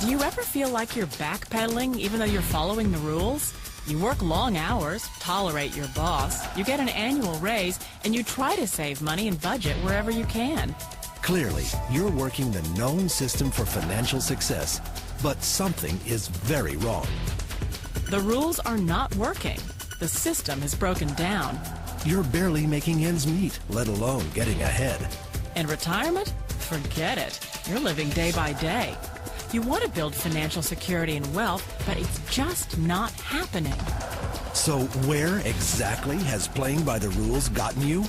Do you ever feel like you're backpedaling even though you're following the rules? You work long hours, tolerate your boss, you get an annual raise, and you try to save money and budget wherever you can. Clearly, you're working the known system for financial success, but something is very wrong. The rules are not working. The system is broken down. You're barely making ends meet, let alone getting ahead. And retirement? Forget it. You're living day by day. You want to build financial security and wealth, but it's just not happening. So where exactly has playing by the rules gotten you?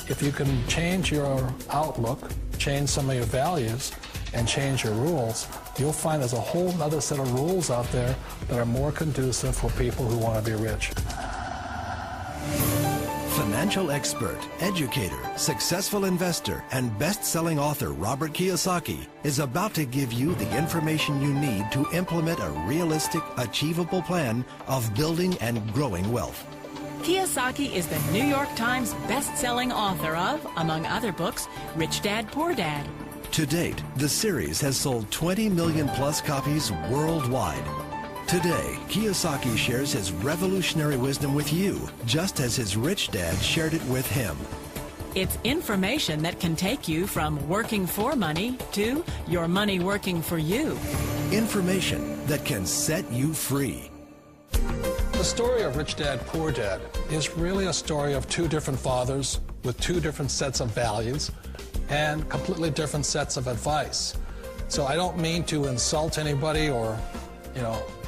If you can change your outlook, change some of your values, and change your rules, you'll find there's a whole other set of rules out there that are more conducive for people who want to be rich. Financial expert, educator, successful investor, and best-selling author Robert Kiyosaki is about to give you the information you need to implement a realistic, achievable plan of building and growing wealth. Kiyosaki is the New York Times best-selling author of, among other books, Rich Dad, Poor Dad. To date, the series has sold 20 million plus copies worldwide. Today, Kiyosaki shares his revolutionary wisdom with you, just as his rich dad shared it with him. It's information that can take you from working for money to your money working for you. Information that can set you free. The story of Rich Dad, Poor Dad is really a story of two different fathers with two different sets of values and completely different sets of advice. So I don't mean to insult anybody or,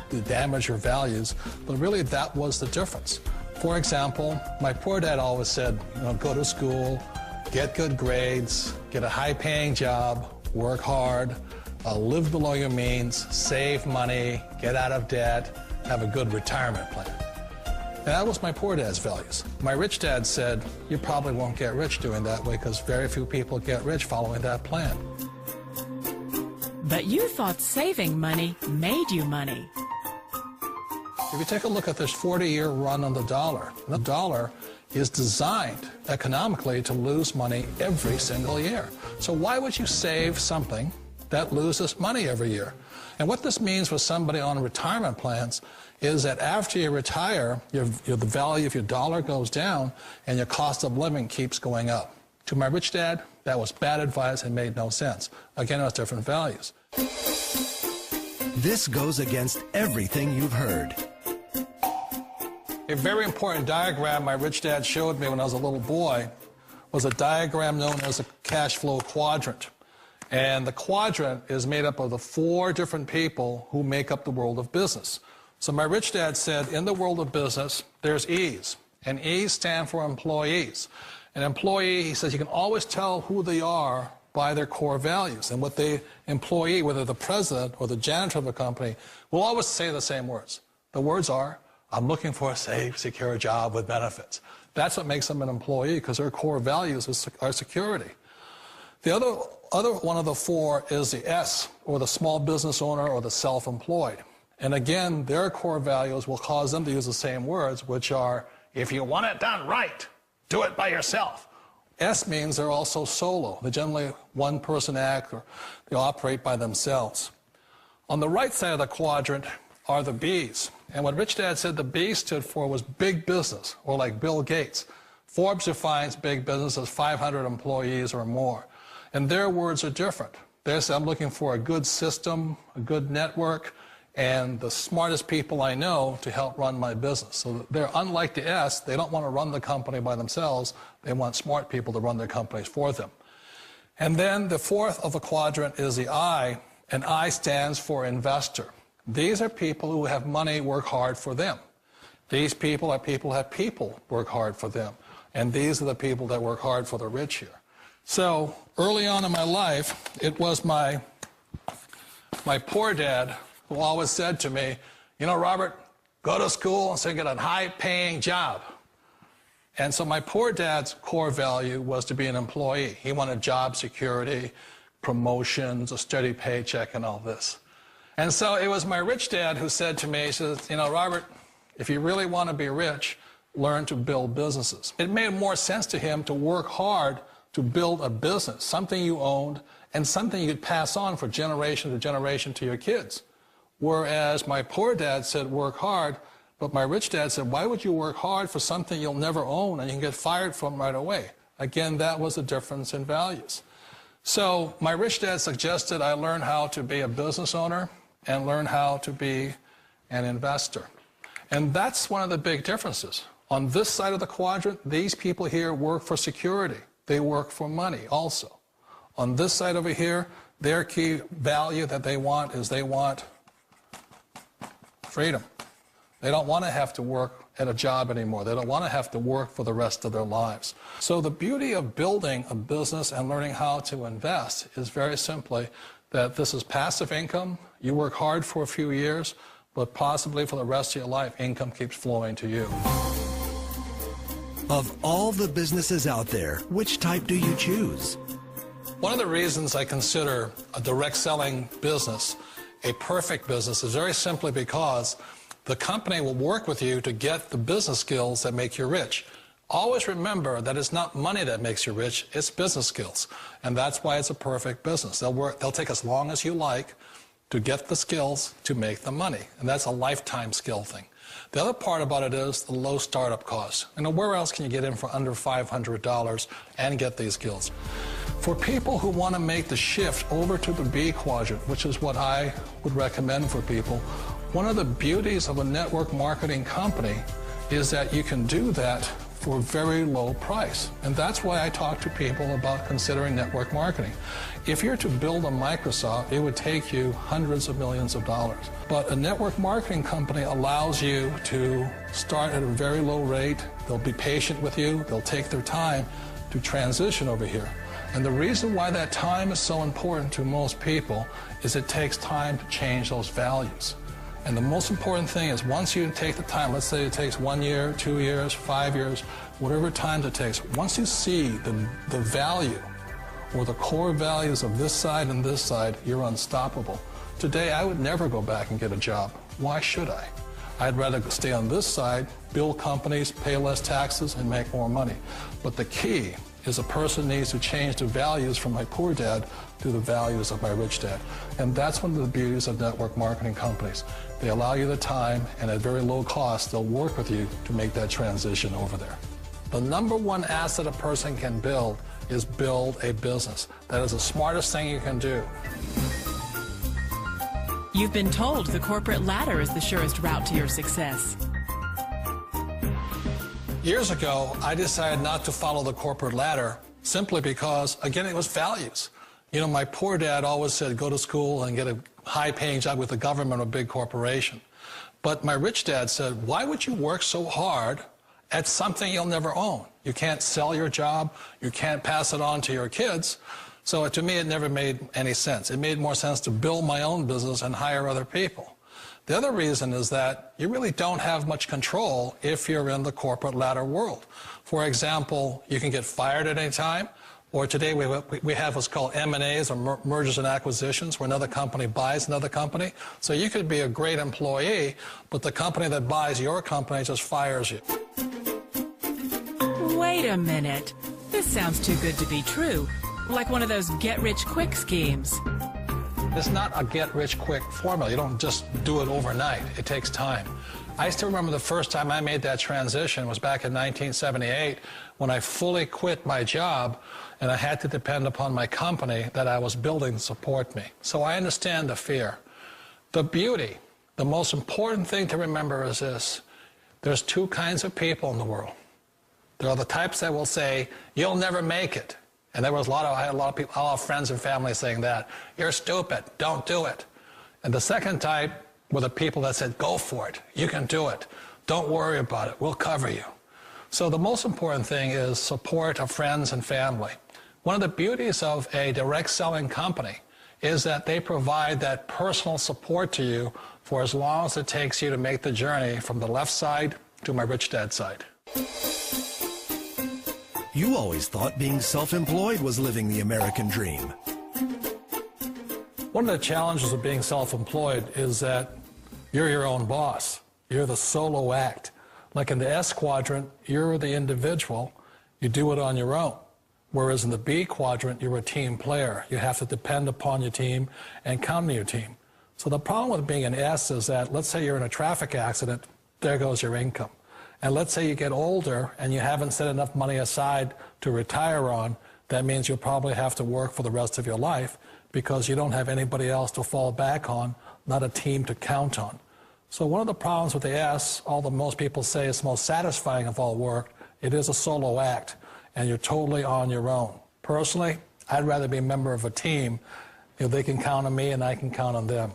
to damage your values, but really that was the difference. For example, my poor dad always said, go to school, get good grades, get a high-paying job, work hard, live below your means, save money, get out of debt, have a good retirement plan. And that was my poor dad's values. My rich dad said, you probably won't get rich doing that way because very few people get rich following that plan. But you thought saving money made you money. If you take a look at this 40-year run on the dollar is designed economically to lose money every single year. So why would you save something that loses money every year? And what this means for somebody on retirement plans is that after you retire, the value of your dollar goes down and your cost of living keeps going up. To my rich dad, that was bad advice and made no sense. Again, it was different values. This goes against everything you've heard. A very important diagram my rich dad showed me when I was a little boy was a diagram known as a cash flow quadrant. And the quadrant is made up of the 4 different people who make up the world of business. So my rich dad said, in the world of business, there's E's. And E's stand for employees. An employee, he says, you can always tell who they are by their core values. And what the employee, whether the president or the janitor of a company, will always say the same words. The words are, I'm looking for a safe, secure job with benefits. That's what makes them an employee, because their core values are security. The other one of the 4 is the S, or the small business owner or the self-employed. And again, their core values will cause them to use the same words, which are, if you want it done right, do it by yourself. S means they're also solo. They're generally one-person act, or they operate by themselves. On the right side of the quadrant are the B's. And what Rich Dad said the B stood for was big business, or like Bill Gates. Forbes defines big business as 500 employees or more. And their words are different. They say, I'm looking for a good system, a good network, and the smartest people I know to help run my business. So they're unlike the S. They don't want to run the company by themselves. They want smart people to run their companies for them. And then the 4th of the quadrant is the I, and I stands for investor. These are people who have money work hard for them. These people are people who have people work hard for them. And these are the people that work hard for the rich here. So early on in my life, it was my poor dad who always said to me, Robert, go to school and so get a high-paying job. And so my poor dad's core value was to be an employee. He wanted job security, promotions, a steady paycheck, and all this. And so it was my rich dad who said to me, he says, Robert, if you really want to be rich, learn to build businesses. It made more sense to him to work hard to build a business, something you owned and something you could pass on for generation to generation to your kids. Whereas my poor dad said, work hard, but my rich dad said, why would you work hard for something you'll never own and you can get fired from right away? Again, that was a difference in values. So my rich dad suggested I learn how to be a business owner and learn how to be an investor. And that's one of the big differences. On this side of the quadrant, these people here work for security. They work for money also. On this side over here, their key value that they want is they want freedom. They don't want to have to work at a job anymore. They don't want to have to work for the rest of their lives. So the beauty of building a business and learning how to invest is very simply that this is passive income. You work hard for a few years, but possibly for the rest of your life, income keeps flowing to you. Of all the businesses out there, which type do you choose? One of the reasons I consider a direct selling business a perfect business is very simply because the company will work with you to get the business skills that make you rich. Always remember that it's not money that makes you rich, it's business skills. And that's why it's a perfect business. They'll take as long as you like to get the skills to make the money. And that's a lifetime skill thing. The other part about it is the low startup cost. Where else can you get in for under $500 and get these skills? For people who want to make the shift over to the B quadrant, which is what I would recommend for people, one of the beauties of a network marketing company is that you can do that for a very low price. And that's why I talk to people about considering network marketing. If you're to build a Microsoft, it would take you hundreds of millions of dollars. But a network marketing company allows you to start at a very low rate. They'll be patient with you. They'll take their time to transition over here. And the reason why that time is so important to most people is it takes time to change those values. And the most important thing is once you take the time, let's say it takes 1 year, 2 years, 5 years, whatever time it takes, once you see the value or the core values of this side and this side, you're unstoppable. Today, I would never go back and get a job. Why should I? I'd rather stay on this side, build companies, pay less taxes, and make more money. But the key is a person needs to change the values from my poor dad to the values of my rich dad. And that's one of the beauties of network marketing companies. They allow you the time, and at very low cost, they'll work with you to make that transition over there. The number one asset a person can build is build a business. That is the smartest thing you can do. You've been told the corporate ladder is the surest route to your success. Years ago, I decided not to follow the corporate ladder simply because, again, it was values. You know, my poor dad always said, go to school and get a high-paying job with the government or a big corporation. But my rich dad said, why would you work so hard at something you'll never own? You can't sell your job. You can't pass it on to your kids. So to me, it never made any sense. It made more sense to build my own business and hire other people. The other reason is that you really don't have much control if you're in the corporate ladder world. For example, you can get fired at any time, or today we have what's called M&As, or mergers and acquisitions, where another company buys another company. So you could be a great employee, but the company that buys your company just fires you. Wait a minute. This sounds too good to be true. Like one of those get-rich-quick schemes. It's not a get-rich-quick formula. You don't just do it overnight. It takes time. I still remember the first time I made that transition was back in 1978 when I fully quit my job and I had to depend upon my company that I was building to support me. So I understand the fear. The beauty, the most important thing to remember is this. There's two kinds of people in the world. There are the types that will say, you'll never make it. And I had a lot of people, a lot of friends and family saying that. You're stupid, don't do it. And the second type were the people that said, go for it, you can do it. Don't worry about it, we'll cover you. So the most important thing is support of friends and family. One of the beauties of a direct selling company is that they provide that personal support to you for as long as it takes you to make the journey from the left side to my rich dad side. You always thought being self-employed was living the American dream. One of the challenges of being self-employed is that you're your own boss. You're the solo act. Like in the S quadrant, you're the individual. You do it on your own. Whereas in the B quadrant, you're a team player. You have to depend upon your team and count on your team. So the problem with being an S is that, let's say you're in a traffic accident, there goes your income. And let's say you get older and you haven't set enough money aside to retire on, that means you'll probably have to work for the rest of your life because you don't have anybody else to fall back on, not a team to count on. So one of the problems with the S, although most people say it's most satisfying of all work, it is a solo act, and you're totally on your own. Personally, I'd rather be a member of a team if they can count on me and I can count on them.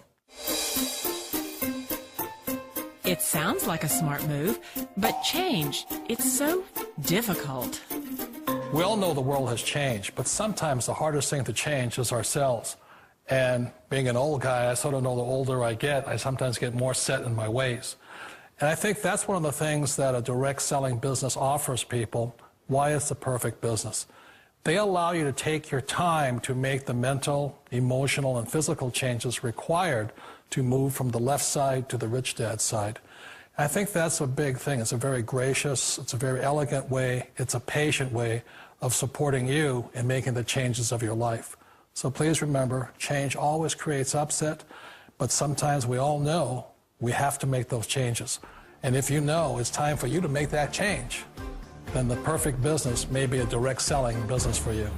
It sounds like a smart move, but change, it's so difficult. We all know the world has changed, but sometimes the hardest thing to change is ourselves. And being an old guy, I sort of know the older I get, I sometimes get more set in my ways. And I think that's one of the things that a direct selling business offers people, why it's the perfect business. They allow you to take your time to make the mental, emotional, and physical changes required to move from the left side to the rich dad side. I think that's a big thing. It's a very gracious, it's a very elegant way, it's a patient way of supporting you in making the changes of your life. So please remember, change always creates upset, but sometimes we all know we have to make those changes. And if you know it's time for you to make that change, then the perfect business may be a direct selling business for you.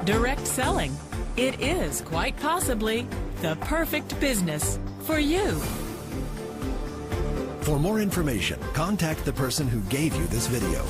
Direct selling. It is quite possibly the perfect business for you. For more information, contact the person who gave you this video.